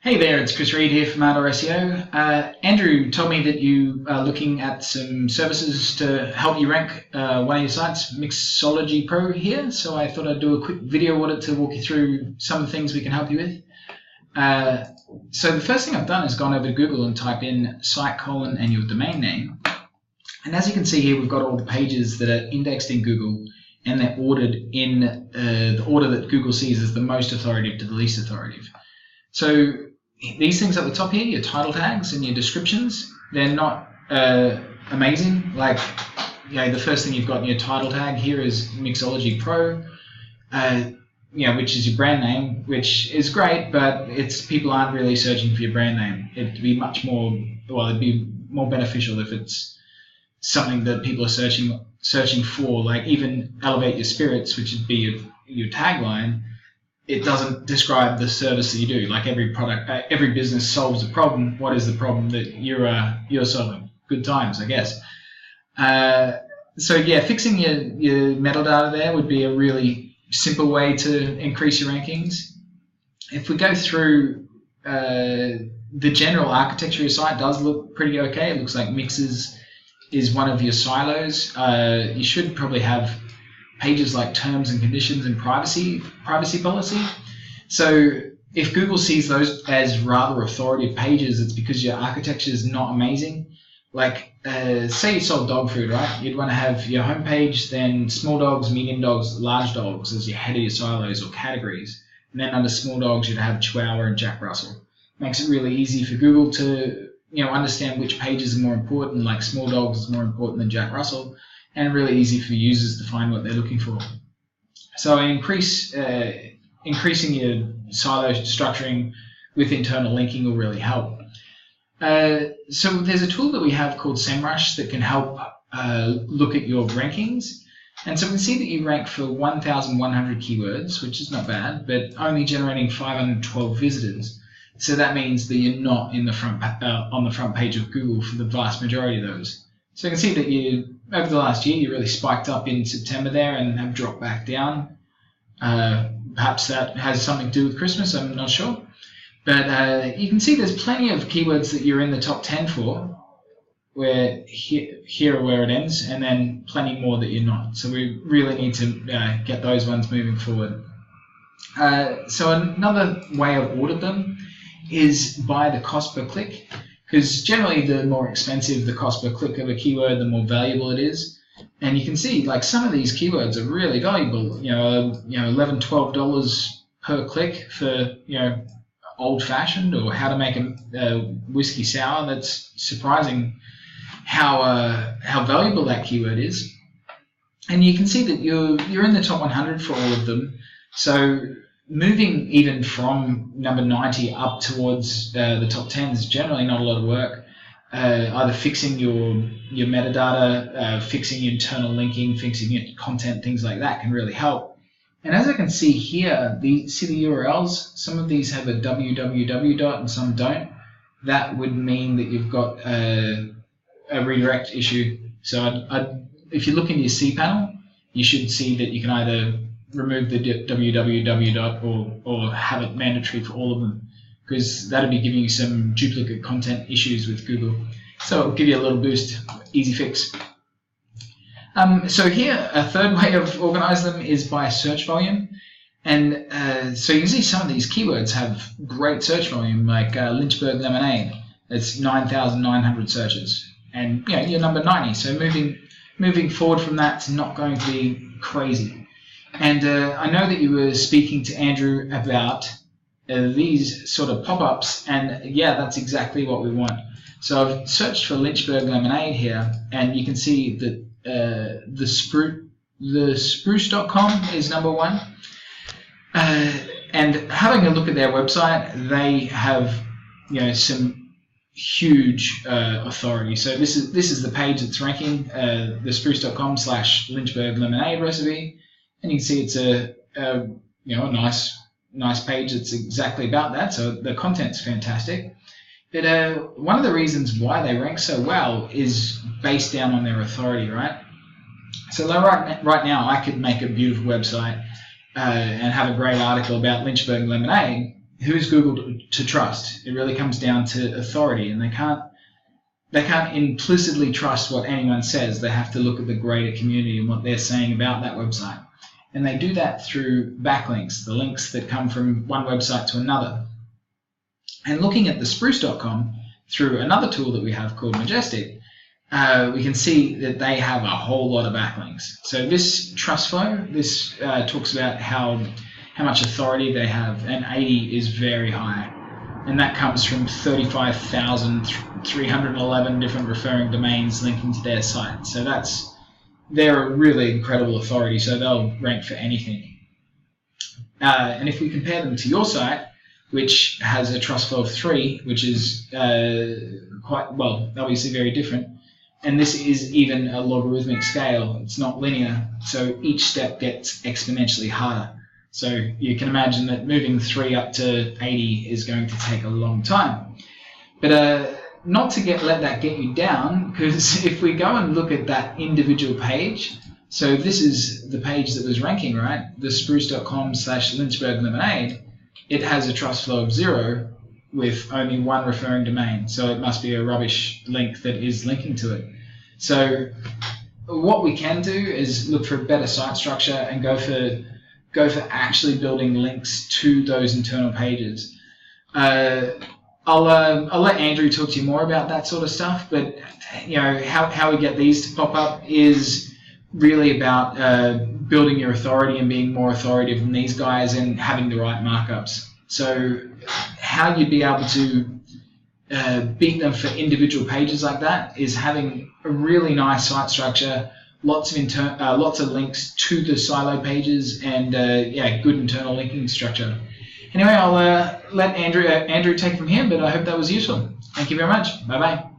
Hey there, it's Chris Reed here from Outdoor SEO. Andrew told me that you are looking at some services to help you rank one of your sites, Mixology Pro here. So I thought I'd do a quick video audit to walk you through some of the things we can help you with. So the first thing I've done is gone over to Google and type in site : and your domain name. And as you can see here, we've got all the pages that are indexed in Google and they're ordered in the order that Google sees as the most authoritative to the least authoritative. So these things at the top here, your title tags and your descriptions, they're not amazing. Like, the first thing you've got in your title tag here is Mixology Pro, which is your brand name, which is great, but people aren't really searching for your brand name. It'd be it'd be more beneficial if it's something that people are searching for, like even Elevate Your Spirits, which would be your tagline. It doesn't describe the service that you do. Like every business solves a problem. What is the problem that you're solving? Good times, I guess. So yeah, fixing your metadata there would be a really simple way to increase your rankings. If we go through the general architecture of your site, does look pretty okay. It looks like Mixes is one of your silos. You should probably have pages like terms and conditions and privacy policy. So if Google sees those as rather authoritative pages, it's because your architecture is not amazing. Like say you sold dog food, right? You'd want to have your homepage, then small dogs, medium dogs, large dogs as your head of your silos or categories. And then under small dogs, you'd have Chihuahua and Jack Russell. Makes it really easy for Google to understand which pages are more important, like small dogs is more important than Jack Russell, and really easy for users to find what they're looking for. So increasing your silo structuring with internal linking will really help. So there's a tool that we have called SEMrush that can help look at your rankings. And so we can see that you rank for 1,100 keywords, which is not bad, but only generating 512 visitors. So that means that you're not in the on the front page of Google for the vast majority of those. So you can see that over the last year, you really spiked up in September there and have dropped back down. Perhaps that has something to do with Christmas, I'm not sure. But you can see there's plenty of keywords that you're in the top 10 for, where here are where it ends, and then plenty more that you're not. So we really need to get those ones moving forward. So another way I've ordered them is by the cost per click. Because generally, the more expensive the cost per click of a keyword, the more valuable it is. And you can see, like, some of these keywords are really valuable. $11, $12 per click for old-fashioned or how to make a whiskey sour. That's surprising how valuable that keyword is. And you can see that you're in the top 100 for all of them. So moving even from number 90 up towards the top 10 is generally not a lot of work. Either fixing your metadata, fixing your internal linking, fixing your content, things like that can really help. And as I can see here, see the URLs? Some of these have a www and some don't. That would mean that you've got a redirect issue. So if you look in your cPanel, you should see that you can either remove the www or have it mandatory for all of them, because that'll be giving you some duplicate content issues with Google. So it'll give you a little boost, easy fix. So here, a third way of organizing them is by search volume. And so you can see some of these keywords have great search volume, like Lynchburg lemonade. It's 9,900 searches. And you're number 90. So moving forward from that's not going to be crazy. And I know that you were speaking to Andrew about these sort of pop-ups, and yeah, that's exactly what we want. So I've searched for Lynchburg lemonade here, and you can see that the spruce.com is number one. And having a look at their website, they have some huge authority. So this is the page that's ranking the spruce.com/Lynchburg lemonade recipe. And you can see it's a nice page that's exactly about that. So the content's fantastic. But one of the reasons why they rank so well is based down on their authority, right? So right now, I could make a beautiful website and have a great article about Lynchburg lemonade, who's Google to trust? It really comes down to authority, and they can't implicitly trust what anyone says. They have to look at the greater community and what they're saying about that website. And they do that through backlinks, the links that come from one website to another. And looking at the spruce.com through another tool that we have called Majestic, we can see that they have a whole lot of backlinks. So this trust flow, this talks about how much authority they have, and 80 is very high. And that comes from 35,311 different referring domains linking to their site. So they're a really incredible authority, so they'll rank for anything. And if we compare them to your site, which has a trust flow of 3, which is obviously very different. And this is even a logarithmic scale. It's not linear, so each step gets exponentially harder. So you can imagine that moving 3 up to 80 is going to take a long time. But not to let that get you down, because if we go and look at that individual page, so this is the page that was ranking, right? The spruce.com/Lynchburg Lemonade. It has a trust flow of 0 with only one referring domain. So it must be a rubbish link that is linking to it. So what we can do is look for a better site structure and go for actually building links to those internal pages. I'll let Andrew talk to you more about that sort of stuff, but how we get these to pop up is really about building your authority and being more authoritative than these guys and having the right markups. So how you'd be able to beat them for individual pages like that is having a really nice site structure, lots of links to the silo pages, and good internal linking structure. Anyway, I'll let Andrew take it from here, but I hope that was useful. Thank you very much. Bye-bye.